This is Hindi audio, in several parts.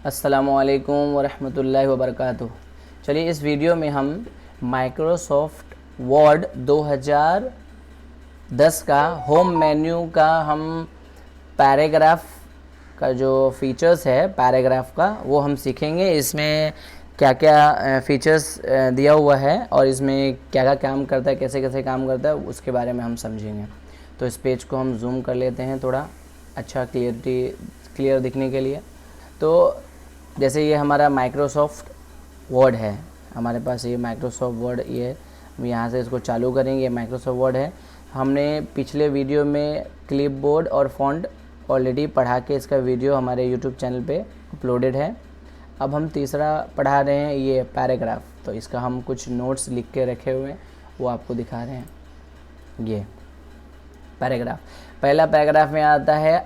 अस्सलामुअलैकुम वरहमतुल्लाहि वबरकातुह। चलिए इस वीडियो में हम माइक्रोसॉफ्ट वर्ड 2010 का होम मेन्यू का हम पैराग्राफ का जो फीचर्स है पैराग्राफ का वो हम सीखेंगे। इसमें क्या क्या फीचर्स दिया हुआ है और इसमें क्या क्या काम करता है, कैसे कैसे काम करता है, उसके बारे में हम समझेंगे। तो इस पेज को हम जूम कर लेते हैं थोड़ा अच्छा क्लियर दिखने के लिए। तो जैसे ये हमारा माइक्रोसॉफ्ट वर्ड है, हमारे पास ये माइक्रोसॉफ्ट वर्ड, ये हम यहाँ से इसको चालू करेंगे। ये माइक्रोसॉफ्ट वर्ड है। हमने पिछले वीडियो में क्लिपबोर्ड और फॉन्ट ऑलरेडी पढ़ा के इसका वीडियो हमारे यूट्यूब चैनल पे अपलोडेड है। अब हम तीसरा पढ़ा रहे हैं ये पैराग्राफ। तो इसका हम कुछ नोट्स लिख के रखे हुए हैं, वो आपको दिखा रहे हैं। ये पैराग्राफ, पहला पैराग्राफ में आता है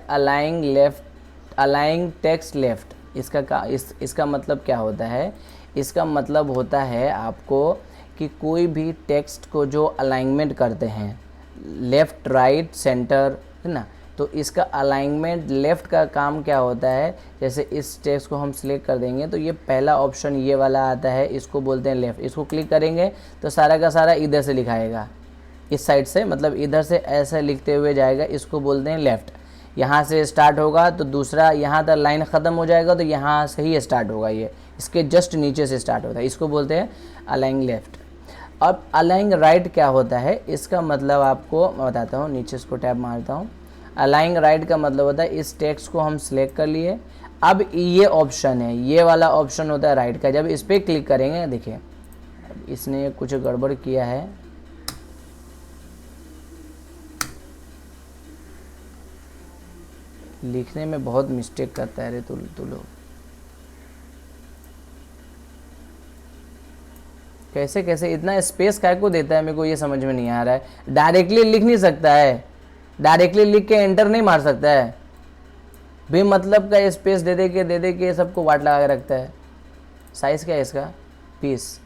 अलाइंग टेक्स्ट लेफ्ट। इसका मतलब क्या होता है? इसका मतलब होता है आपको कि कोई भी टेक्स्ट को जो अलाइनमेंट करते हैं लेफ़्ट राइट सेंटर, है ना, तो इसका अलाइनमेंट लेफ़्ट का काम क्या होता है? जैसे इस टेक्स्ट को हम सिलेक्ट कर देंगे तो ये पहला ऑप्शन ये वाला आता है, इसको बोलते हैं लेफ़्ट। इसको क्लिक करेंगे तो सारा का सारा इधर से लिखाएगा, इस साइड से, मतलब इधर से ऐसे लिखते हुए जाएगा, इसको बोलते हैं लेफ़्ट। यहाँ से स्टार्ट होगा तो दूसरा यहाँ तक लाइन ख़त्म हो जाएगा तो यहाँ से ही स्टार्ट होगा, ये इसके जस्ट नीचे से स्टार्ट होता है, इसको बोलते हैं अलाइंग लेफ़्ट। अब अलाइंग राइट क्या होता है? इसका मतलब आपको मैं बताता हूँ, नीचे इसको टैब मारता हूँ। अलाइंग राइट का मतलब होता है इस टेक्स्ट को हम सिलेक्ट कर लिए, अब ये ऑप्शन है, ये वाला ऑप्शन होता है राइट का। जब इस पर क्लिक करेंगे, देखिए इसने कुछ गड़बड़ किया है, लिखने में बहुत मिस्टेक करता है रे तू लोग। कैसे कैसे इतना स्पेस काय को देता है, मेरे को ये समझ में नहीं आ रहा है। डायरेक्टली लिख नहीं सकता है, डायरेक्टली लिख के एंटर नहीं मार सकता है, भी मतलब का स्पेस दे दे के सबको वाट लगा के रखता है। साइज क्या है इसका? 20।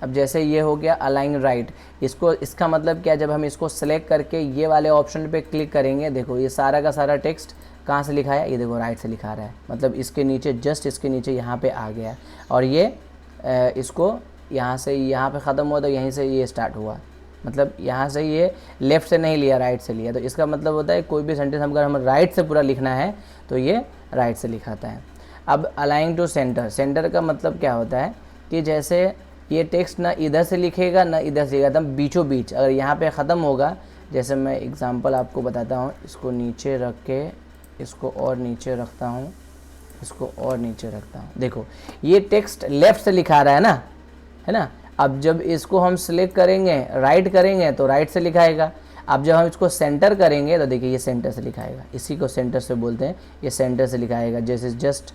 अब जैसे ये हो गया अलाइन राइट, इसका मतलब क्या? जब हम इसको सेलेक्ट करके ये वाले ऑप्शन पे क्लिक करेंगे, देखो ये सारा का सारा टेक्स्ट कहाँ से लिखा है? ये देखो राइट से लिखा रहा है, मतलब इसके नीचे, जस्ट इसके नीचे यहाँ पे आ गया। और ये इसको यहाँ से यहाँ पे ख़त्म हुआ तो यहीं से ये स्टार्ट हुआ, मतलब यहाँ से ये लेफ़्ट से नहीं लिया, राइट से लिया। तो इसका मतलब होता है कोई भी सेंटेंस अगर हम राइट से पूरा लिखना है तो ये राइट से लिखाता है। अब अलाइन टू सेंटर, सेंटर का मतलब क्या होता है कि जैसे ये टेक्स्ट ना इधर से लिखेगा ना इधर से लिखेगा, एकदम बीचों बीच। अगर यहाँ पे ख़त्म होगा, जैसे मैं एग्जांपल आपको बताता हूँ, इसको नीचे रख के इसको और नीचे रखता हूँ, इसको और नीचे रखता हूँ, देखो ये टेक्स्ट लेफ़्ट से लिखा रहा है ना। अब जब इसको हम सिलेक्ट करेंगे, राइट करेंगे तो राइट से लिखाएगा। अब जब हम इसको सेंटर करेंगे तो देखिए ये सेंटर से लिखाएगा, इसी को सेंटर से बोलते हैं, ये सेंटर से लिखाएगा। जैसे जस्ट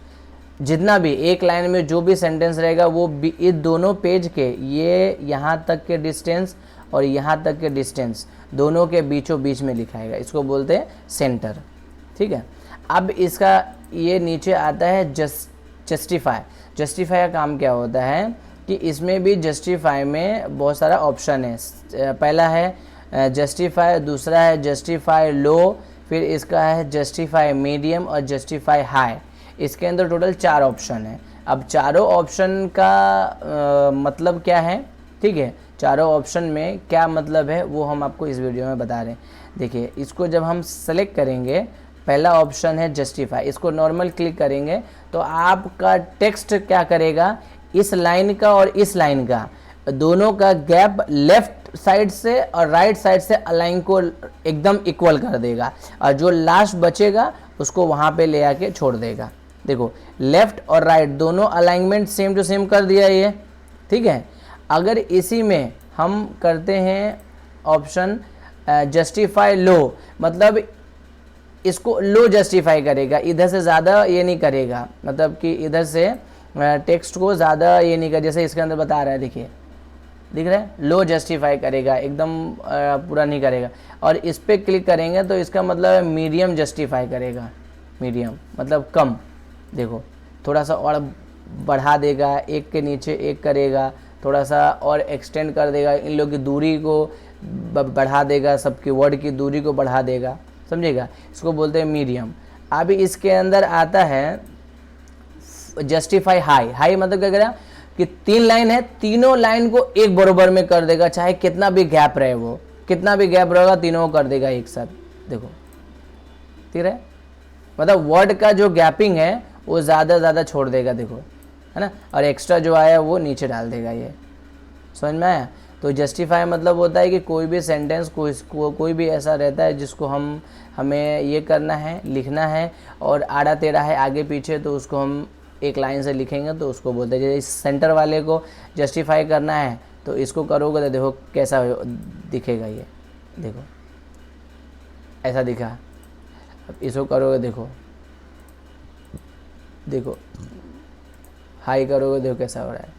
जितना भी एक लाइन में जो भी सेंटेंस रहेगा वो इस दोनों पेज के, ये यहाँ तक के डिस्टेंस और यहाँ तक के डिस्टेंस दोनों के बीचों बीच में लिखाएगा, इसको बोलते हैं सेंटर, ठीक है। अब इसका ये नीचे आता है जस्टिफाई। जस्टिफाई का काम क्या होता है कि इसमें भी जस्टिफाई में बहुत सारा ऑप्शन है। पहला है जस्टिफाई, दूसरा है जस्टिफाई लो, फिर इसका है जस्टिफाई मीडियम और जस्टिफाई हाई। इसके अंदर टोटल 4 ऑप्शन है। अब चारों ऑप्शन का मतलब क्या है, ठीक है, चारों ऑप्शन में क्या मतलब है वो हम आपको इस वीडियो में बता रहे हैं। देखिए इसको जब हम सेलेक्ट करेंगे, पहला ऑप्शन है जस्टिफाई, इसको नॉर्मल क्लिक करेंगे तो आपका टेक्स्ट क्या करेगा, इस लाइन का और इस लाइन का दोनों का गैप लेफ्ट साइड से और राइट साइड से अलाइन को एकदम इक्वल कर देगा, और जो लास्ट बचेगा उसको वहाँ पे ले आके छोड़ देगा। देखो लेफ़्ट और राइट दोनों अलाइनमेंट सेम टू सेम कर दिया ये, ठीक है। अगर इसी में हम करते हैं ऑप्शन जस्टिफाई लो, मतलब इसको लो जस्टिफाई करेगा, इधर से ज़्यादा ये नहीं करेगा, मतलब कि इधर से टेक्स्ट को ज़्यादा ये नहीं कर, जैसे इसके अंदर बता रहा है, देखिए दिख रहा है, लो जस्टिफाई करेगा, एकदम पूरा नहीं करेगा। और इस पर क्लिक करेंगे तो इसका मतलब मीडियम जस्टिफाई करेगा, मीडियम मतलब कम। देखो थोड़ा सा और बढ़ा देगा, एक के नीचे एक करेगा, थोड़ा सा और एक्सटेंड कर देगा, इन लोग की दूरी को बढ़ा देगा, सबकी वर्ड की दूरी को बढ़ा देगा, समझेगा, इसको बोलते हैं मीडियम। अभी इसके अंदर आता है जस्टिफाई हाई। हाई मतलब क्या करेगा कि 3 लाइन है, तीनों लाइन को एक बराबर में कर देगा, चाहे कितना भी गैप रहे, वो कितना भी गैप रहेगा तीनों को कर देगा एक साथ। देखो ठीक है, मतलब वर्ड का जो गैपिंग है वो ज़्यादा छोड़ देगा, देखो है ना, और एक्स्ट्रा जो आया वो नीचे डाल देगा। ये समझ में आया? तो जस्टिफाई मतलब होता है कि कोई भी सेंटेंस कोई भी ऐसा रहता है जिसको हमें ये करना है, लिखना है, और आड़ा टेढ़ा है आगे पीछे, तो उसको हम एक लाइन से लिखेंगे तो उसको बोलते हैं। जैसे इस सेंटर वाले को जस्टिफाई करना है तो इसको करोगे तो देखो कैसा दिखेगा, ये देखो ऐसा दिखा। अब इसको करोगे, देखो हाई करोगे, देखो कैसा हो रहा है,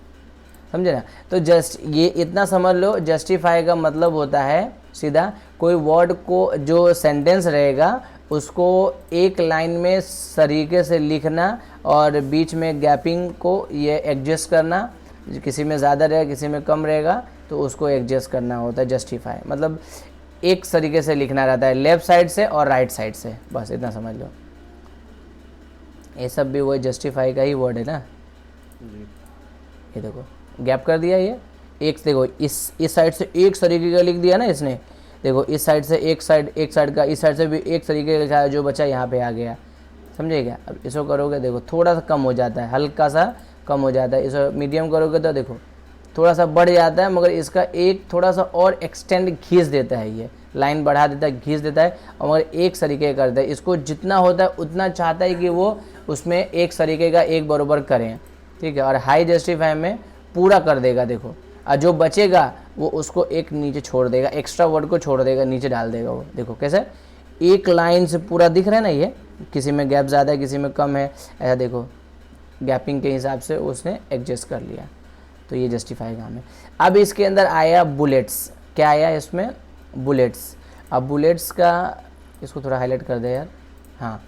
समझे ना। तो जस्ट ये इतना समझ लो, जस्टिफाई का मतलब होता है सीधा कोई वर्ड को, जो सेंटेंस रहेगा उसको एक लाइन में तरीके से लिखना और बीच में गैपिंग को ये एडजस्ट करना, किसी में ज़्यादा रहेगा किसी में कम रहेगा तो उसको एडजस्ट करना होता है जस्टिफाई। मतलब एक तरीके से लिखना रहता है, लेफ़्ट साइड से और राइट साइड से, बस इतना समझ लो। ये सब भी वही जस्टिफाई का ही वर्ड है ना। ये देखो गैप कर दिया, ये एक देखो इस साइड से एक तरीके का लिख दिया ना इसने, देखो इस साइड से एक साइड का, इस साइड से भी एक तरीके का लिखा है, जो बचा यहाँ पे आ गया, समझे क्या। अब इसको करोगे देखो थोड़ा सा कम हो जाता है, हल्का सा कम हो जाता है। इसको मीडियम करोगे तो देखो थोड़ा सा बढ़ जाता है, मगर इसका एक थोड़ा सा और एक्सटेंड खींच देता है, ये लाइन बढ़ा देता है, खींच देता है, और मगर एक तरीके का करता है। इसको जितना होता है उतना चाहता है कि वो उसमें एक तरीके का एक बराबर करें, ठीक है। और हाई जस्टिफाई में पूरा कर देगा, देखो, और जो बचेगा वो उसको एक नीचे छोड़ देगा, एक्स्ट्रा वर्ड को छोड़ देगा, नीचे डाल देगा वो। देखो कैसे एक लाइन से पूरा दिख रहा है ना, ये किसी में गैप ज़्यादा है किसी में कम है, ऐसा देखो गैपिंग के हिसाब से उसने एडजस्ट कर लिया। तो ये जस्टिफाई काम है। अब इसके अंदर आया बुलेट्स। क्या आया इसमें? बुलेट्स। अब बुलेट्स का इसको थोड़ा हाईलाइट कर दे यार, हाँ।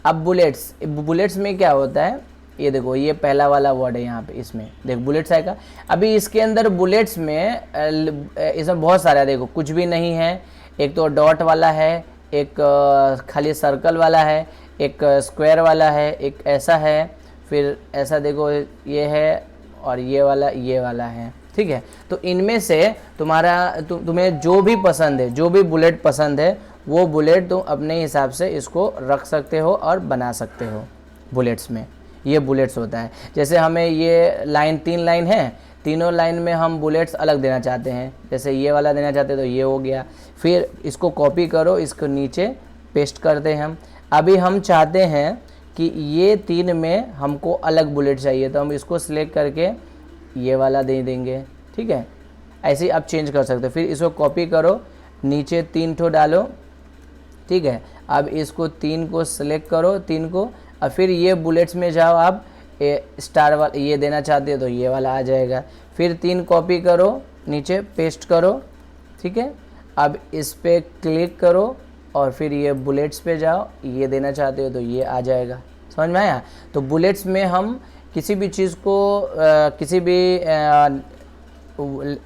अब बुलेट्स में क्या होता है, ये देखो ये पहला वाला वर्ड है यहाँ पे, इसमें देख बुलेट्स आएगा। अभी इसके अंदर बुलेट्स में इसमें बहुत सारे, देखो कुछ भी नहीं है, एक तो डॉट वाला है, एक खाली सर्कल वाला है, एक स्क्वायर वाला है, एक ऐसा है, फिर ऐसा देखो ये है, और ये वाला है, ठीक है। तो इनमें से तुम्हें जो भी पसंद है, जो भी बुलेट पसंद है, वो बुलेट तुम अपने हिसाब से इसको रख सकते हो और बना सकते हो। बुलेट्स में ये बुलेट्स होता है। जैसे हमें ये लाइन 3 लाइन है, तीनों लाइन में हम बुलेट्स अलग देना चाहते हैं, जैसे ये वाला देना चाहते हैं तो ये हो गया। फिर इसको कॉपी करो, इसको नीचे पेस्ट करते हैं हम। अभी हम चाहते हैं कि ये 3 में हमको अलग बुलेट चाहिए, तो हम इसको सिलेक्ट करके ये वाला दे देंगे, ठीक है। ऐसे ही आप चेंज कर सकते हो। फिर इसको कॉपी करो, नीचे 3 ठो डालो, ठीक है। अब इसको 3 को सिलेक्ट करो, 3 को, और फिर ये बुलेट्स में जाओ, आप स्टार वाला ये देना चाहते हो तो ये वाला आ जाएगा। फिर 3 कॉपी करो, नीचे पेस्ट करो, ठीक है। अब इस पर क्लिक करो और फिर ये बुलेट्स पे जाओ, ये देना चाहते हो तो ये आ जाएगा। समझ में आया? तो बुलेट्स में हम किसी भी चीज़ को किसी भी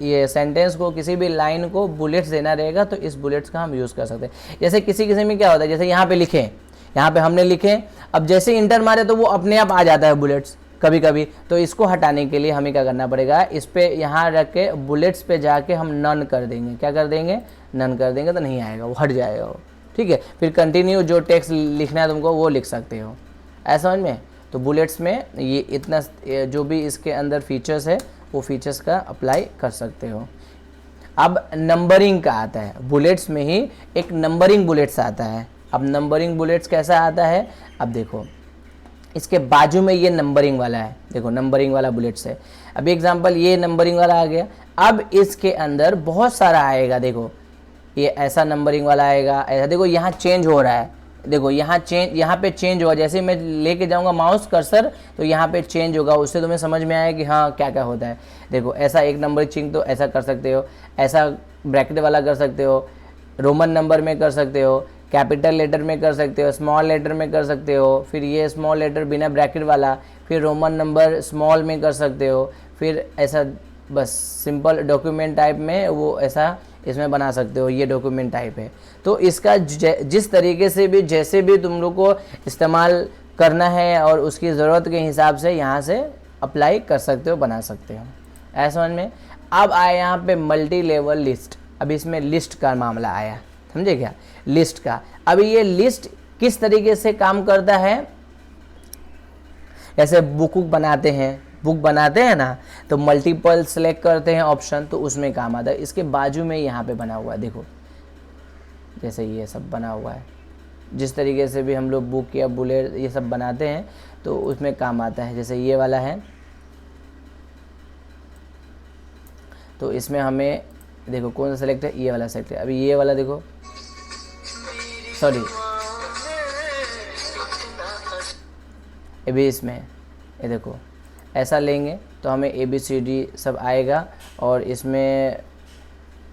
ये सेंटेंस को, किसी भी लाइन को बुलेट्स देना रहेगा तो इस बुलेट्स का हम यूज़ कर सकते हैं। जैसे किसी में क्या होता है, जैसे यहाँ पे लिखे, यहाँ पे हमने लिखे, अब जैसे इंटर मारे तो वो अपने आप आ जाता है बुलेट्स कभी कभी। तो इसको हटाने के लिए हमें क्या करना पड़ेगा, इस पे यहाँ रख के बुलेट्स पे जाके हम नन कर देंगे। क्या कर देंगे? नन कर देंगे, तो नहीं आएगा, वो हट जाएगा वो, ठीक है। फिर कंटिन्यू जो टेक्स्ट लिखना है तुमको वो लिख सकते हो, ऐसा समझ में। तो बुलेट्स में ये इतना जो भी इसके अंदर फीचर्स है वो फीचर्स का अप्लाई कर सकते हो। अब नंबरिंग का आता है, बुलेट्स में ही एक नंबरिंग बुलेट्स आता है। अब नंबरिंग बुलेट्स कैसा आता है, अब देखो इसके बाजू में ये नंबरिंग वाला है, देखो नंबरिंग वाला बुलेट्स है। अब एग्जांपल ये नंबरिंग वाला आ गया। अब इसके अंदर बहुत सारा आएगा, देखो ये ऐसा नंबरिंग वाला आएगा, ऐसा देखो यहाँ चेंज हो रहा है, देखो यहाँ पे चेंज होगा। जैसे मैं लेके जाऊँगा माउस कर्सर तो यहाँ पे चेंज होगा, उससे तुम्हें समझ में आएगा कि हाँ क्या क्या होता है। देखो ऐसा एक नंबर चिंग तो ऐसा कर सकते हो, ऐसा ब्रैकेट वाला कर सकते हो, रोमन नंबर में कर सकते हो, कैपिटल लेटर में कर सकते हो, स्मॉल लेटर में कर सकते हो, फिर ये स्मॉल लेटर बिना ब्रैकेट वाला, फिर रोमन नंबर स्मॉल में कर सकते हो, फिर ऐसा बस सिंपल डॉक्यूमेंट टाइप में वो ऐसा इसमें बना सकते हो, ये डॉक्यूमेंट टाइप है। तो इसका जिस तरीके से भी जैसे भी तुम लोग को इस्तेमाल करना है और उसकी ज़रूरत के हिसाब से यहाँ से अप्लाई कर सकते हो, बना सकते हो। ऐसा समझ में। अब आया यहाँ पे मल्टी लेवल लिस्ट। अब इसमें लिस्ट का मामला आया, समझे क्या, लिस्ट का। अब ये लिस्ट किस तरीके से काम करता है, जैसे बुक बनाते हैं ना, तो मल्टीपल सेलेक्ट करते हैं ऑप्शन, तो उसमें काम आता है। इसके बाजू में यहाँ पे बना हुआ है, देखो जैसे ये सब बना हुआ है, जिस तरीके से भी हम लोग बुक या बुलेट ये सब बनाते हैं तो उसमें काम आता है। जैसे ये वाला है, तो इसमें हमें देखो कौन सा सेलेक्ट है, ये वाला सेलेक्ट है। अभी ये वाला देखो, सॉरी अभी इसमें ये देखो ऐसा लेंगे तो हमें ABCD सब आएगा, और इसमें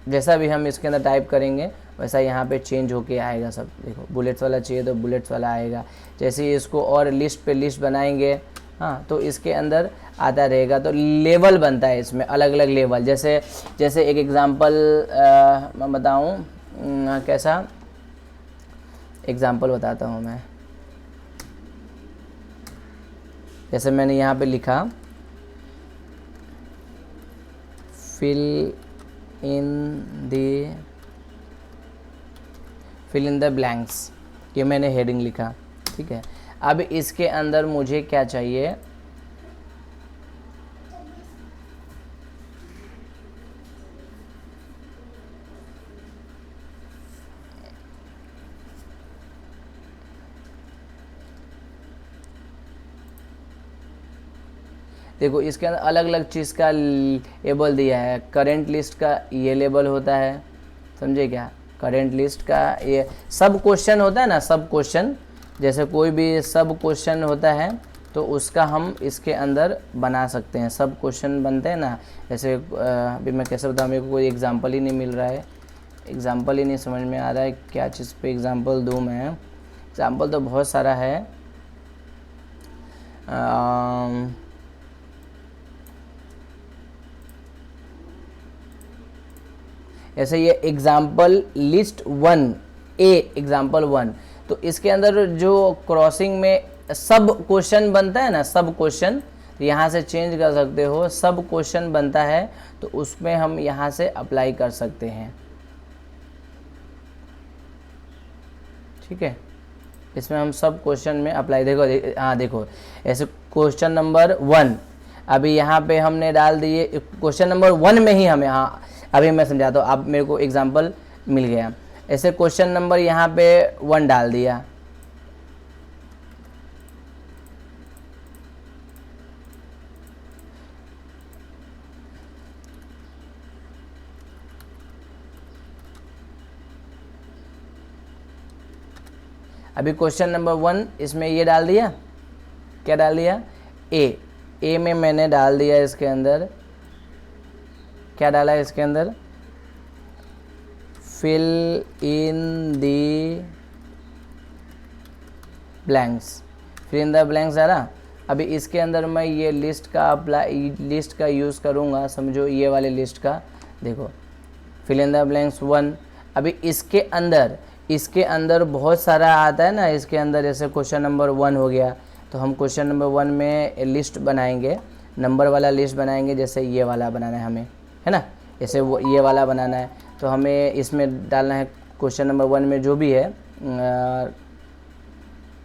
जैसा भी हम इसके अंदर टाइप करेंगे वैसा यहाँ पे चेंज होके आएगा सब। देखो बुलेट्स वाला चाहिए तो बुलेट्स वाला आएगा। जैसे ही इसको और लिस्ट पे लिस्ट बनाएंगे, हाँ, तो इसके अंदर आता रहेगा। तो लेवल बनता है इसमें, अलग अलग लेवल। जैसे एक एग्ज़ाम्पल मैं बताऊँ, कैसा एग्ज़ाम्पल बताता हूँ मैं। जैसे मैंने यहाँ पे लिखा फिल इन द ब्लैंक्स, ये मैंने हेडिंग लिखा, ठीक है। अब इसके अंदर मुझे क्या चाहिए, देखो इसके अंदर अलग अलग चीज़ का लेबल दिया है। करेंट लिस्ट का ये लेबल होता है, समझे क्या, करेंट लिस्ट का ये सब क्वेश्चन होता है ना, सब क्वेश्चन, जैसे कोई भी सब क्वेश्चन होता है तो उसका हम इसके अंदर बना सकते हैं। सब क्वेश्चन बनते हैं ना, जैसे अभी मैं कैसे बताऊँ, मेरे को कोई एग्जांपल ही नहीं मिल रहा है, एग्जांपल ही नहीं समझ में आ रहा है, क्या चीज़ पे एग्जांपल दूँ मैं। एग्जांपल तो बहुत सारा है, जैसे ये एग्जाम्पल लिस्ट 1A एग्जाम्पल 1, तो इसके अंदर जो क्रॉसिंग में सब क्वेश्चन बनता है ना, सब क्वेश्चन, तो यहाँ से चेंज कर सकते हो। सब क्वेश्चन बनता है तो उसमें हम यहाँ से अप्लाई कर सकते हैं, ठीक है। इसमें हम सब क्वेश्चन में अप्लाई, देखो हाँ देखो, ऐसे क्वेश्चन नंबर 1 अभी यहाँ पे हमने डाल दिए, क्वेश्चन नंबर 1 में ही हमें, हाँ अभी मैं समझाता हूँ, अब मेरे को एग्जांपल मिल गया। ऐसे क्वेश्चन नंबर यहाँ पे 1 डाल दिया, अभी क्वेश्चन नंबर 1 इसमें ये डाल दिया, क्या डाल दिया, ए में मैंने डाल दिया, इसके अंदर क्या डाला है, इसके अंदर fill in the blanks, fill in the blanks डाला। अभी इसके अंदर मैं ये लिस्ट का यूज़ करूँगा, समझो ये वाले लिस्ट का, देखो फिल इन द ब्लैंक्स 1। अभी इसके अंदर बहुत सारा आता है ना, इसके अंदर जैसे क्वेश्चन नंबर 1 हो गया, तो हम क्वेश्चन नंबर 1 में लिस्ट बनाएंगे, नंबर वाला लिस्ट बनाएंगे। जैसे ये वाला बनाना है हमें, है ना, जैसे वो ये वाला बनाना है, तो हमें इसमें डालना है क्वेश्चन नंबर 1 में जो भी है,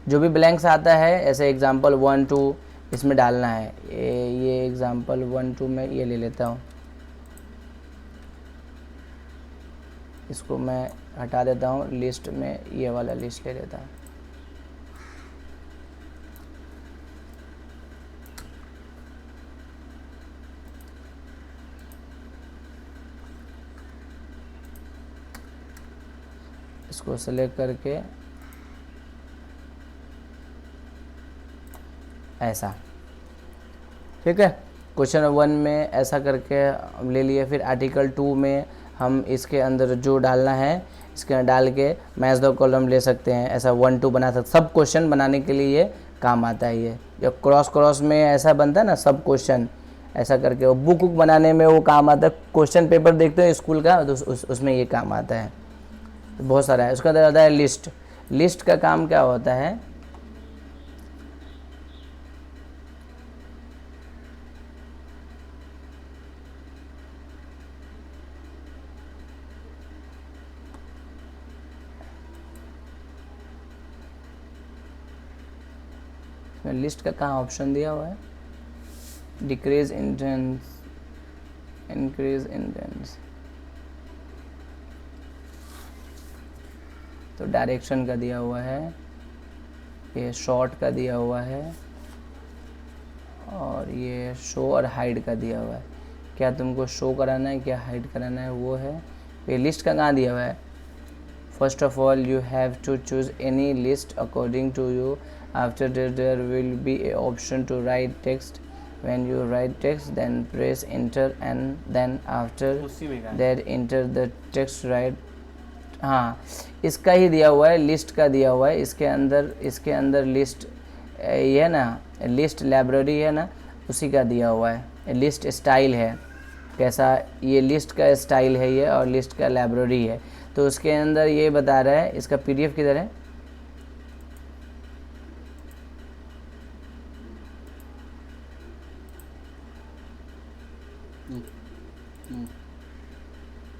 जो भी ब्लैंक्स आता है, ऐसे एग्जांपल 1 2 इसमें डालना है। ये एग्जांपल 1 2 में ये ले लेता हूँ, इसको मैं हटा देता हूँ, लिस्ट में ये वाला लिस्ट ले लेता हूँ। इसको सेलेक्ट करके ऐसा, ठीक है। क्वेश्चन 1 में ऐसा करके हम ले लिए। फिर आर्टिकल 2 में हम इसके अंदर जो डालना है इसके अंदर डाल के मैच द कॉलम ले सकते हैं, ऐसा 1 2 बना सकते। सब क्वेश्चन बनाने के लिए ये काम आता है। ये जो क्रॉस में ऐसा बनता है ना, सब क्वेश्चन ऐसा करके वो बुक बुक बनाने में वो काम आता है। क्वेश्चन पेपर देखते हो स्कूल का तो उसमें ये काम आता है। तो बहुत सारा है। उसका आता है लिस्ट। लिस्ट का काम क्या होता है, लिस्ट का कहाँ ऑप्शन दिया हुआ है, डिक्रीज इंटेंस, इंक्रीज इंटेंस, तो डायरेक्शन का दिया हुआ है, ये शॉर्ट का दिया हुआ है, और ये शो और हाइड का दिया हुआ है। क्या तुमको शो कराना है क्या हाइड कराना है वो है। ये लिस्ट का कहाँ दिया हुआ है, first of all you have to choose any list according to you, after that there will be a option to write text, when you write text then press enter and then after that enter the text right। हाँ, इसका ही दिया हुआ है, लिस्ट का दिया हुआ है। इसके अंदर लिस्ट ये है ना, लिस्ट लाइब्रेरी है ना, उसी का दिया हुआ है। लिस्ट स्टाइल है कैसा, ये लिस्ट का स्टाइल है ये, और लिस्ट का लाइब्रेरी है। तो उसके अंदर ये बता रहा है, इसका पीडीएफ किधर है,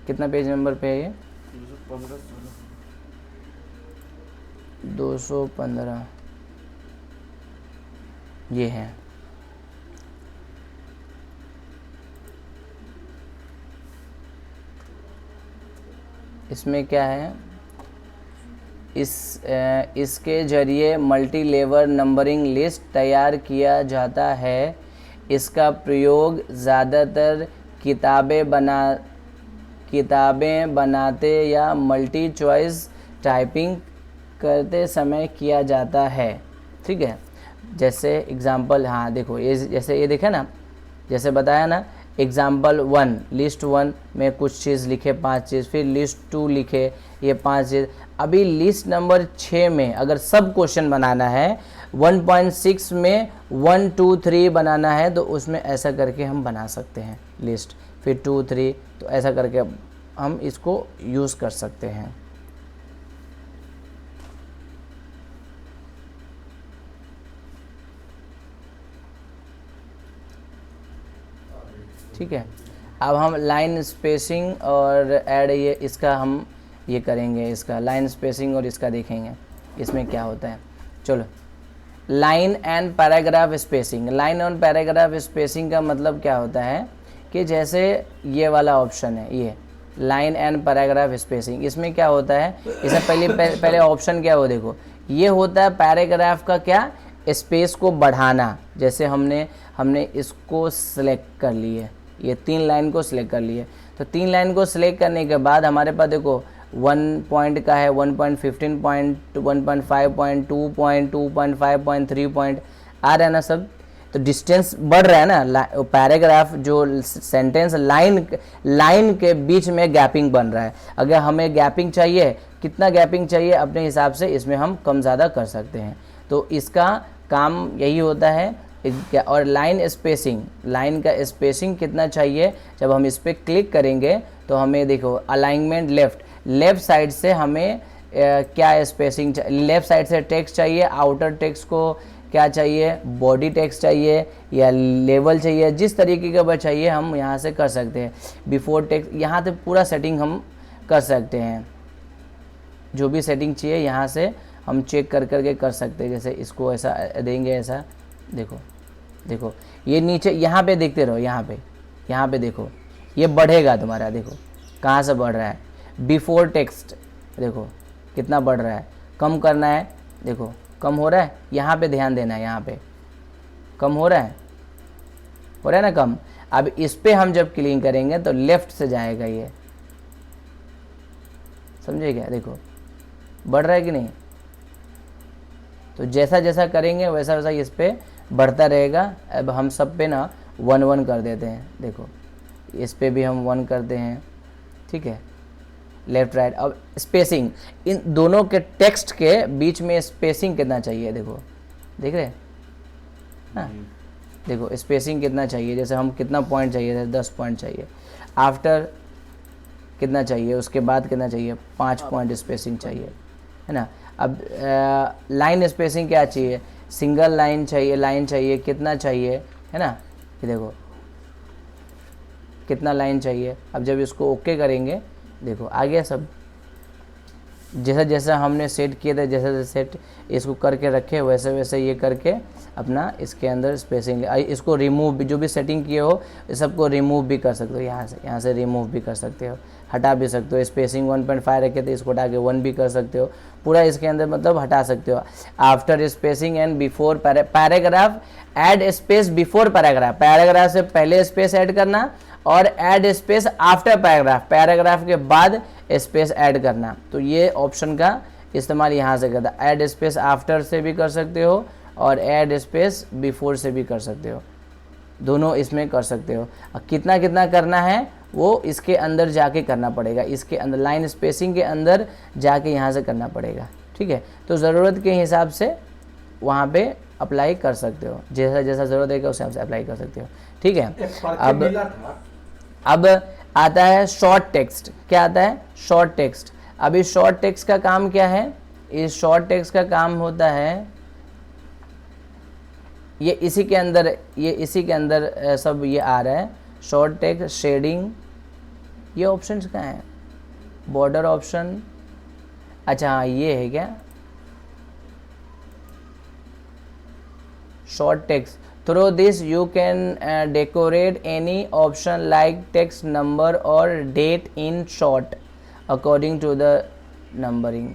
कितना पेज नंबर पे है ये, 215 ये है। इसमें क्या है, इसके जरिए मल्टी लेवल नंबरिंग लिस्ट तैयार किया जाता है। इसका प्रयोग ज़्यादातर किताबें बनाते या मल्टी चॉइस टाइपिंग करते समय किया जाता है। ठीक है, जैसे एग्जांपल, हाँ देखो ये जैसे ये देखे ना, जैसे बताया ना, एग्जाम्पल 1 लिस्ट 1 में कुछ चीज़ लिखे 5 चीज़, फिर लिस्ट 2 लिखे ये 5 चीज़। अभी लिस्ट नंबर 6 में अगर सब क्वेश्चन बनाना है, 1.6 में 1 2 3 बनाना है, तो उसमें ऐसा करके हम बना सकते हैं लिस्ट, फिर 2 3, तो ऐसा करके हम इसको यूज़ कर सकते हैं। ठीक है, अब हम लाइन स्पेसिंग और ऐड ये इसका हम ये करेंगे, इसका लाइन स्पेसिंग और इसका देखेंगे इसमें क्या होता है। चलो, line and paragraph spacing. Line और पैराग्राफ स्पेसिंग का मतलब क्या होता है कि जैसे ये वाला ऑप्शन है, ये लाइन एंड पैराग्राफ स्पेसिंग, इसमें क्या होता है, इसमें पहले ऑप्शन क्या हो, देखो ये होता है पैराग्राफ का क्या, स्पेस को बढ़ाना। जैसे हमने इसको सिलेक्ट कर लिए, ये 3 लाइन को सिलेक्ट कर लिए, तो 3 लाइन को सिलेक्ट करने के बाद हमारे पास देखो 1 पॉइंट का है, 1.15 point, 1.5 point, 2 point, 2.5 point, 3 point आ रहा है ना सब, तो डिस्टेंस बढ़ रहा है ना। पैराग्राफ जो सेंटेंस लाइन के बीच में गैपिंग बन रहा है। अगर हमें गैपिंग चाहिए, कितना गैपिंग चाहिए अपने हिसाब से इसमें हम कम ज़्यादा कर सकते हैं। तो इसका काम यही होता है। और लाइन स्पेसिंग, लाइन का स्पेसिंग कितना चाहिए, जब हम इस पर क्लिक करेंगे तो हमें देखो अलाइनमेंट लेफ़्ट साइड से हमें क्या स्पेसिंग चाहिए, लेफ़्ट साइड से टेक्स्ट चाहिए, आउटर टेक्स्ट को क्या चाहिए, बॉडी टेक्स्ट चाहिए या लेवल चाहिए, जिस तरीके का बस चाहिए हम यहाँ से कर सकते हैं। बिफोर टेक्स्ट, यहाँ से पूरा सेटिंग हम कर सकते हैं, जो भी सेटिंग चाहिए यहाँ से हम चेक करके कर सकते हैं। जैसे इसको ऐसा देंगे, ऐसा देखो ये नीचे यहाँ पे देखते रहो, यहाँ पे देखो ये बढ़ेगा तुम्हारा, देखो कहाँ से बढ़ रहा है। बिफोर टेक्स्ट देखो कितना बढ़ रहा है, कम करना है, देखो कम हो रहा है, यहाँ पे ध्यान देना है, यहाँ पे कम हो रहा है ना कम। अब इस पे हम जब क्लिक करेंगे तो लेफ्ट से जाएगा, ये समझे क्या, देखो बढ़ रहा है कि नहीं। तो जैसा जैसा करेंगे वैसा वैसा इस पे बढ़ता रहेगा। अब हम सब पे ना 1 1 कर देते हैं, देखो इस पे भी हम 1 करते हैं। ठीक है, लेफ्ट राइट। अब स्पेसिंग, इन दोनों के टेक्स्ट के बीच में स्पेसिंग कितना चाहिए, देखो देख रहे हैं ना, देखो स्पेसिंग कितना चाहिए, जैसे हम कितना पॉइंट चाहिए, जैसे 10 पॉइंट चाहिए, आफ्टर कितना चाहिए, उसके बाद कितना चाहिए, 5 पॉइंट स्पेसिंग चाहिए, है ना। अब लाइन स्पेसिंग क्या चाहिए, सिंगल लाइन चाहिए कितना चाहिए, है ना, ये देखो कितना लाइन चाहिए। अब जब इसको ओके करेंगे, देखो आ गया सब, जैसा जैसा हमने सेट किए थे, जैसे जैसे सेट इसको करके रखे वैसे वैसे ये करके अपना इसके अंदर स्पेसिंग, इसको रिमूव भी, जो भी सेटिंग किए हो इस सबको रिमूव भी कर सकते हो, यहाँ से रिमूव भी कर सकते हो, हटा भी सकते हो। स्पेसिंग 1.5 रखे थे, इसको हटा के 1 भी कर सकते हो, पूरा इसके अंदर मतलब हटा सकते हो। After spacing and before paragraph, add space before paragraph, paragraph से पहले स्पेस ऐड करना, और add space after paragraph, paragraph के बाद स्पेस ऐड करना। तो ये ऑप्शन का इस्तेमाल यहाँ से करता है। ऐड स्पेस आफ्टर से भी कर सकते हो और ऐड स्पेस बिफोर से भी कर सकते हो, दोनों इसमें कर सकते हो। अब कितना कितना करना है वो इसके अंदर जाके करना पड़ेगा, इसके अंदर लाइन स्पेसिंग के अंदर जाके यहाँ से करना पड़ेगा, ठीक है। तो ज़रूरत के हिसाब से वहाँ पे अप्लाई कर सकते हो, जैसा जैसा ज़रूरत है उस हिसाब से अप्लाई कर सकते हो, ठीक है। अब आता है शॉर्ट टेक्स्ट। क्या आता है, शॉर्ट टेक्स्ट। अब इस शॉर्ट टेक्स्ट का काम क्या है, इस शॉर्ट टेक्स्ट का काम होता है, ये इसी के अंदर सब ये आ रहा है। शॉर्ट टेक्स्ट, शेडिंग, ये ऑप्शंस कहाँ हैं, बॉर्डर ऑप्शन, अच्छा हाँ ये है क्या, sort text. Through this you can decorate any option like text, number और date in sort according to the numbering.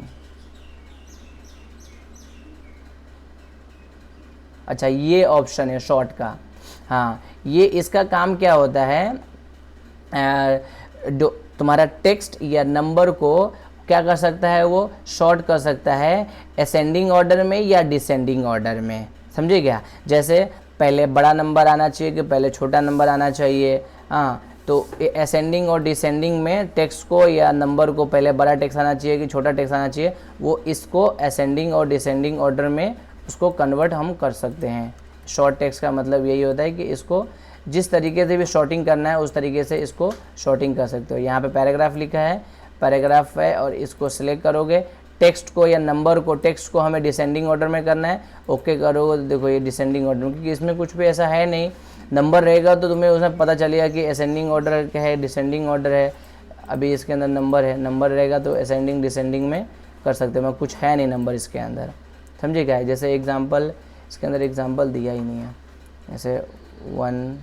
अच्छा ये ऑप्शन है शॉर्ट का, हाँ ये इसका काम क्या होता है, तुम्हारा टेक्स्ट या नंबर को क्या कर सकता है, वो शॉर्ट कर सकता है असेंडिंग ऑर्डर में या डिसेंडिंग ऑर्डर में, समझे क्या। जैसे पहले बड़ा नंबर आना चाहिए कि पहले छोटा नंबर आना चाहिए, हाँ तो असेंडिंग और डिसेंडिंग में टेक्स्ट को या नंबर को पहले बड़ा टेक्स्ट आना चाहिए कि छोटा टेक्स्ट आना चाहिए, वो इसको असेंडिंग और डिसेंडिंग ऑर्डर में उसको कन्वर्ट हम कर सकते हैं। शॉर्ट टेक्स्ट का मतलब यही होता है कि इसको जिस तरीके से भी शॉर्टिंग करना है उस तरीके से इसको शॉर्टिंग कर सकते हो। यहाँ पे पैराग्राफ लिखा है, पैराग्राफ है और इसको सिलेक्ट करोगे, टेक्स्ट को या नंबर को, टेक्स्ट को हमें डिसेंडिंग ऑर्डर में करना है, ओके करोगे तो देखो ये डिसेंडिंग ऑर्डर में, क्योंकि इसमें कुछ भी ऐसा है नहीं, नंबर रहेगा तो तुम्हें उसमें पता चलेगा कि असेंडिंग ऑर्डर क्या है, डिसेंडिंग ऑर्डर है। अभी इसके अंदर नंबर है, नंबर रहेगा तो असेंडिंग डिसेंडिंग में कर सकते हो, मैं कुछ है नहीं नंबर इसके अंदर, समझे क्या है। जैसे एग्जांपल इसके अंदर एग्जांपल दिया ही नहीं है, जैसे 1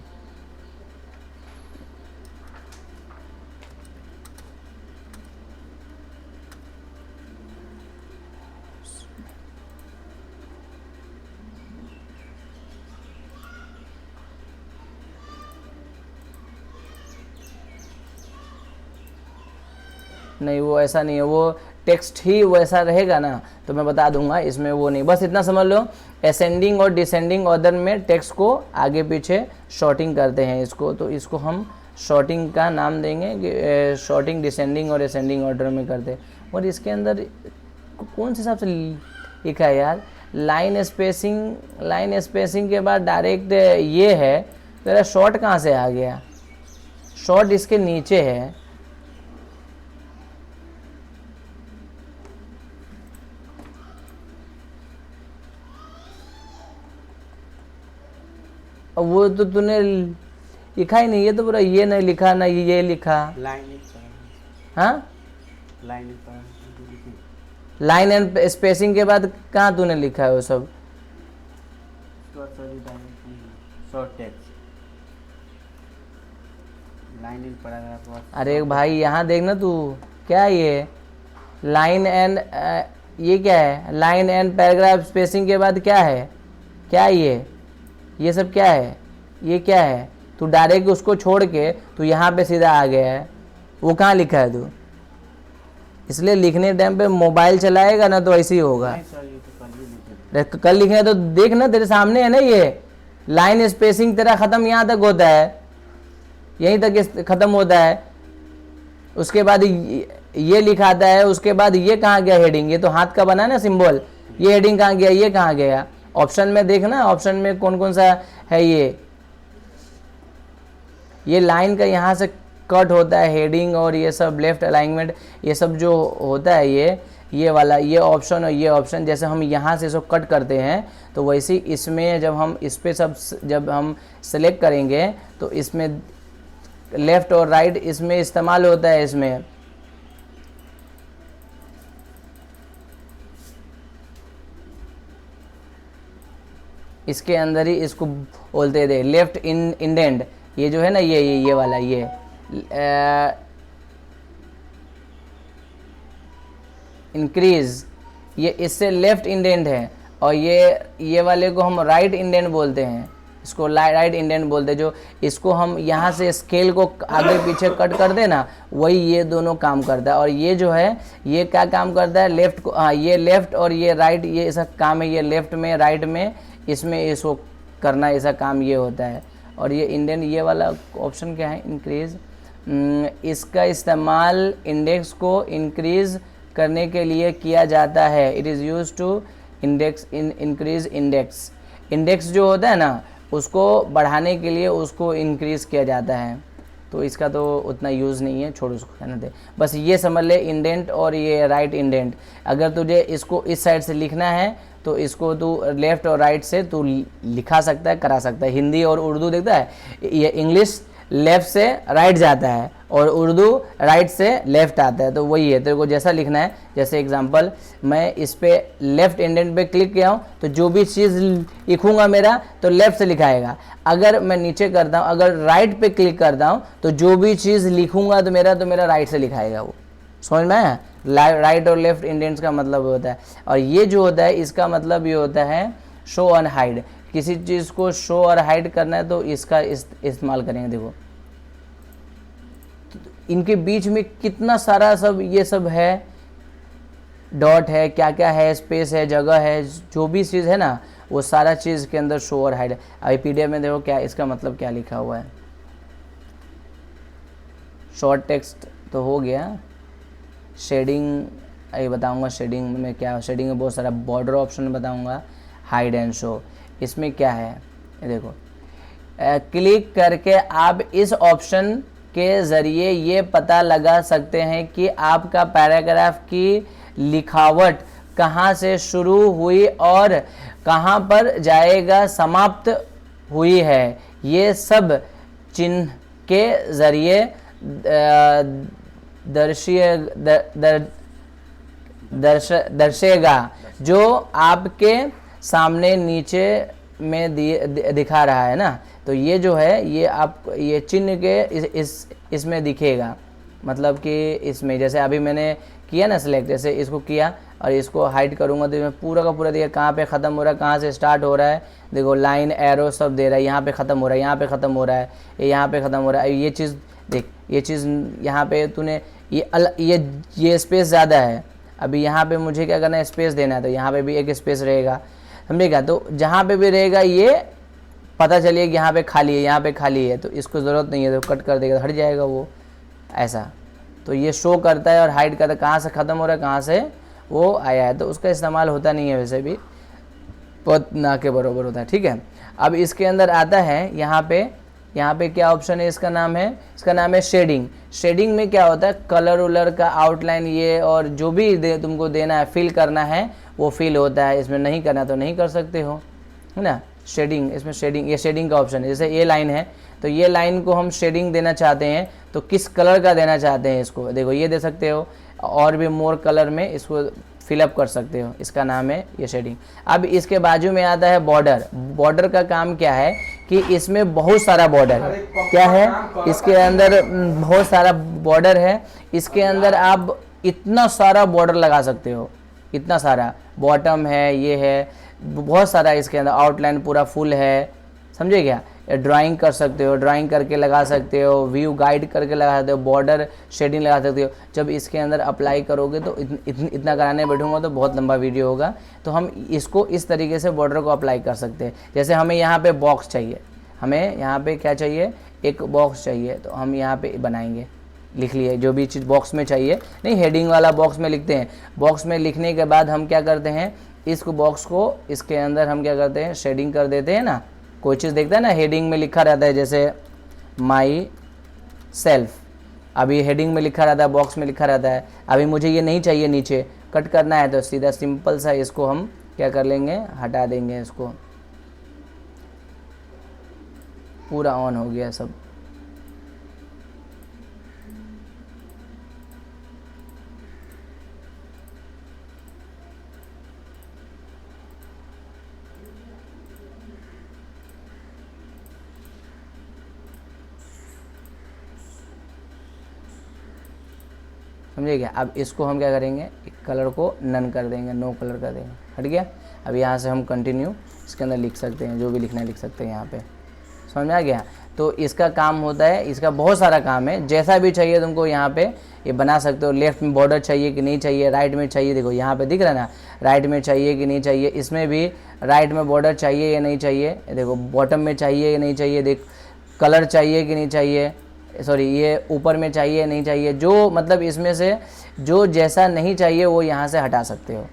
नहीं, वो ऐसा नहीं है, वो टेक्स्ट ही वैसा रहेगा ना, तो मैं बता दूंगा इसमें वो नहीं, बस इतना समझ लो असेंडिंग और डिसेंडिंग ऑर्डर में टेक्स्ट को आगे पीछे शॉर्टिंग करते हैं इसको, तो इसको हम शॉर्टिंग का नाम देंगे कि शॉर्टिंग डिसेंडिंग और असेंडिंग ऑर्डर में करते हैं। और इसके अंदर कौन से हिसाब से लिखा है यार, लाइन स्पेसिंग के बाद डायरेक्ट ये है, तो यार शॉर्ट कहाँ से आ गया, शॉर्ट इसके नीचे है, वो तो तूने लिखा ही नहीं, ये तो पूरा ये नहीं लिखा ना ये लिखा, हाँ लाइन एंड स्पेसिंग के बाद कहाँ तूने लिखा है वो सब, अरे भाई यहाँ देखना तू, क्या ये लाइन एंड ये क्या है, लाइन एंड पैराग्राफ स्पेसिंग के बाद क्या है, क्या ये सब क्या है, ये क्या है, तू डायरेक्ट उसको छोड़ के तू यहाँ पे सीधा आ गया है, वो कहाँ लिखा है तू, इसलिए लिखने टाइम पे मोबाइल चलाएगा ना तो ऐसे ही होगा। कल लिखना तो देख ना, तेरे सामने है ना, ये लाइन स्पेसिंग तेरा खत्म यहाँ तक होता है, यहीं तक खत्म होता है, उसके बाद ये लिखाता है, उसके बाद ये कहाँ गया हेडिंग, ये तो हाथ का बना है ना सिंबल, ये हेडिंग कहाँ गया, ये कहाँ गया, ऑप्शन में देखना, ऑप्शन में कौन कौन सा है ये लाइन का यहाँ से कट होता है, हेडिंग और ये सब लेफ्ट अलाइनमेंट, ये सब जो होता है ये वाला, ये ऑप्शन और ये ऑप्शन, जैसे हम यहाँ से इसको कट करते हैं तो वैसे ही इसमें जब हम इस पे सब जब हम सेलेक्ट करेंगे तो इसमें लेफ़्ट और राइट इसमें इस्तेमाल होता है। इसमें इसके अंदर ही इसको बोलते थे लेफ्ट इंडेंट, ये जो है ना ये वाला ये इंक्रीज, ये इससे लेफ्ट इंडेंट है, और ये वाले को हम राइट इंडेंट बोलते हैं, इसको राइट इंडेंट बोलते हैं। जो इसको हम यहाँ से स्केल को आगे पीछे कट कर देना, वही ये दोनों काम करता है। और ये जो है ये क्या काम करता है, लेफ्ट को, हाँ ये लेफ्ट और ये राइट, ये ऐसा काम है, ये लेफ्ट में राइट में इसमें इसको करना, ऐसा काम ये होता है। और ये इंडेंट, ये वाला ऑप्शन क्या है, इंक्रीज, इसका इस्तेमाल इंडेक्स को इंक्रीज करने के लिए किया जाता है। It is use to index increase index, index जो होता है ना उसको बढ़ाने के लिए उसको इंक्रीज़ किया जाता है। तो इसका तो उतना यूज़ नहीं है, छोड़ उसको कहने दे। बस ये समझ ले इंडेंट और ये राइट इंडेंट, अगर तुझे इसको इस साइड से लिखना है तो इसको तू लेफ़्ट और राइट से तू लिखा सकता है, करा सकता है। हिंदी और उर्दू देखता है, ये इंग्लिश लेफ़्ट से राइट जाता है और उर्दू राइट से लेफ़्ट आता है। तो वही है, तेरे को जैसा लिखना है। जैसे एग्जांपल, मैं इस पे लेफ़्ट इंडेंट पे क्लिक किया हूँ तो जो भी चीज़ लिखूंगा मेरा तो लेफ़्ट से लिखाएगा। अगर मैं नीचे करता हूँ, अगर राइट पे क्लिक करता हूँ तो जो भी चीज़ लिखूंगा तो मेरा राइट से लिखाएगा। वो समझ में आया? राइट और लेफ़्ट इंडेंट्स का मतलब होता है। और ये जो होता है इसका मतलब ये होता है शो और हाइड। किसी चीज़ को शो और हाइड करना है तो इसका इस्तेमाल करेंगे। देखो इनके बीच में कितना सारा सब ये सब है, डॉट है, क्या क्या है, स्पेस है, जगह है, जो भी चीज़ है ना वो सारा चीज़ के अंदर शो और हाइड है। अभी पीडीएफ में देखो क्या इसका मतलब क्या लिखा हुआ है। शॉर्ट टेक्स्ट तो हो गया, शेडिंग अभी बताऊंगा। शेडिंग में क्या, शेडिंग में बहुत सारा बॉर्डर ऑप्शन बताऊंगा, हाइड एंड शो। इसमें क्या है देखो, क्लिक करके आप इस ऑप्शन के ज़रिए ये पता लगा सकते हैं कि आपका पैराग्राफ की लिखावट कहाँ से शुरू हुई और कहाँ पर जाएगा समाप्त हुई है। ये सब चिन्ह के ज़रिए दर्शेगा जो आपके सामने नीचे में दिखा रहा है ना। तो ये जो है ये आप ये चिन्ह के इसमें दिखेगा, मतलब कि इसमें जैसे अभी मैंने किया ना सिलेक्ट, जैसे इसको किया और इसको हाइड करूँगा तो मैं पूरा का पूरा देखिए कहाँ पे ख़त्म हो रहा है, कहाँ से स्टार्ट हो रहा है। देखो लाइन एरो सब दे रहा है, यहाँ पे ख़त्म हो रहा है, यहाँ पे ख़त्म हो रहा है, यहाँ पे ख़त्म हो रहा है। ये चीज़ देख, ये चीज़ यहाँ पे तूने ये स्पेस ज़्यादा है, अभी यहाँ पे मुझे क्या करना है, स्पेस देना है, तो यहाँ पे भी एक स्पेस रहेगा, समझेगा। तो जहाँ पे भी रहेगा ये पता चलिए कि यहाँ पे खाली है, यहाँ पे खाली है, तो इसको ज़रूरत नहीं है तो कट कर देगा, हट जाएगा वो ऐसा। तो ये शो करता है और हाइड करता है कहाँ से ख़त्म हो रहा है, कहाँ से वो आया है। तो उसका इस्तेमाल होता नहीं है, वैसे भी बहुत ना के बराबर होता है, ठीक है। अब इसके अंदर आता है यहाँ पे क्या ऑप्शन है, इसका नाम है शेडिंग। शेडिंग में क्या होता है, कलर उलर का आउटलाइन ये और जो भी तुमको देना है, फिल करना है वो फिल होता है। इसमें नहीं करना तो नहीं कर सकते हो, है ना। शेडिंग, इसमें शेडिंग, ये शेडिंग का ऑप्शन है। जैसे ये लाइन है तो ये लाइन को हम शेडिंग देना चाहते हैं तो किस कलर का देना चाहते हैं इसको, देखो ये दे सकते हो, और भी मोर कलर में इसको फिलअप कर सकते हो, इसका नाम है ये शेडिंग। अब इसके बाजू में आता है बॉर्डर। बॉर्डर का काम क्या है कि इसमें बहुत सारा बॉर्डर है, क्या है इसके अंदर बहुत सारा बॉर्डर है। इसके अंदर आप इतना सारा बॉर्डर लगा सकते हो, इतना सारा, बॉटम है, ये है, बहुत सारा इसके अंदर आउटलाइन पूरा फुल है, समझे क्या। ड्राइंग कर सकते हो, ड्राइंग करके लगा सकते हो, व्यू गाइड करके लगा सकते हो, बॉर्डर शेडिंग लगा सकते हो। जब इसके अंदर अप्लाई करोगे तो इतना कराने बैठूंगा तो बहुत लंबा वीडियो होगा, तो हम इसको इस तरीके से बॉर्डर को अप्लाई कर सकते हैं। जैसे हमें यहाँ पे बॉक्स चाहिए, हमें यहाँ पे क्या चाहिए, एक बॉक्स चाहिए, तो हम यहाँ पे बनाएंगे, लिख लिए जो भी चीज़ बॉक्स में चाहिए, नहीं हेडिंग वाला बॉक्स में लिखते हैं। बॉक्स में लिखने के बाद हम क्या करते हैं, इसको बॉक्स को इसके अंदर हम क्या करते हैं, शेडिंग कर देते हैं ना, कोई चीज़ देखता है ना, हेडिंग में लिखा रहता है जैसे माई सेल्फ, अभी हेडिंग में लिखा रहता है, बॉक्स में लिखा रहता है। अभी मुझे ये नहीं चाहिए, नीचे कट करना है तो सीधा सिंपल सा इसको हम क्या कर लेंगे, हटा देंगे। इसको पूरा ऑन हो गया सब। समझे क्या? अब इसको हम क्या करेंगे, कलर को नन कर देंगे, नो कलर कर देंगे, हट गया। अब यहाँ से हम कंटिन्यू इसके अंदर लिख सकते हैं, जो भी लिखना है लिख सकते हैं यहाँ पे। समझ में आ गया? तो इसका काम होता है, इसका बहुत सारा काम है, जैसा भी चाहिए तुमको यहाँ पे ये बना सकते हो। लेफ्ट में बॉर्डर चाहिए कि नहीं चाहिए, राइट में चाहिए, देखो यहाँ पे दिख रहा है ना, राइट में चाहिए कि नहीं चाहिए, इसमें भी राइट में बॉर्डर चाहिए या नहीं चाहिए, देखो बॉटम में चाहिए या नहीं चाहिए, देख कलर चाहिए कि नहीं चाहिए, सॉरी ये ऊपर में चाहिए नहीं चाहिए, जो मतलब इसमें से जो जैसा नहीं चाहिए वो यहाँ से हटा सकते हो।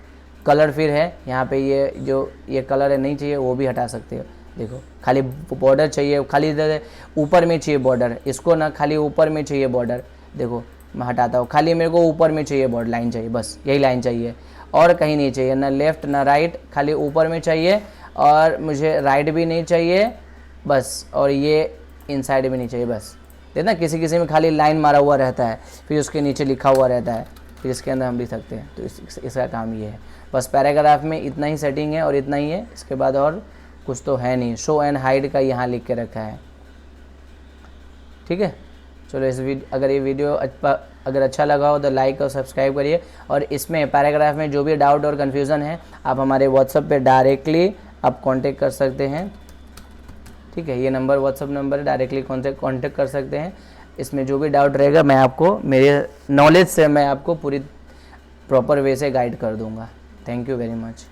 कलर फिर है यहाँ पे, ये जो ये कलर है नहीं चाहिए वो भी हटा सकते हो। देखो खाली बॉर्डर चाहिए, खाली इधर ऊपर में चाहिए बॉर्डर, इसको ना खाली ऊपर में चाहिए बॉर्डर, देखो मैं हटाता हूँ, खाली मेरे को ऊपर में चाहिए बॉर्डर, लाइन चाहिए, बस यही लाइन चाहिए और कहीं नहीं चाहिए, ना लेफ़्ट ना राइट, खाली ऊपर में चाहिए और मुझे राइट भी नहीं चाहिए बस, और ये इनसाइड भी नहीं चाहिए बस। देखना किसी किसी में खाली लाइन मारा हुआ रहता है, फिर उसके नीचे लिखा हुआ रहता है, फिर इसके अंदर हम लिख सकते हैं। तो इसका काम ये है, बस पैराग्राफ में इतना ही सेटिंग है और इतना ही है, इसके बाद और कुछ तो है नहीं। शो एंड हाइड का यहाँ लिख के रखा है, ठीक है। चलो अगर ये वीडियो अगर अच्छा लगा हो तो लाइक और सब्सक्राइब करिए, और इसमें पैराग्राफ में जो भी डाउट और कन्फ्यूज़न है आप हमारे व्हाट्सएप पे डायरेक्टली आप कांटेक्ट कर सकते हैं, ठीक है। ये नंबर व्हाट्सएप नंबर है, डायरेक्टली कांटेक्ट कर सकते हैं। इसमें जो भी डाउट रहेगा मैं आपको मेरे नॉलेज से मैं आपको पूरी प्रॉपर वे से गाइड कर दूंगा। Thank you very much.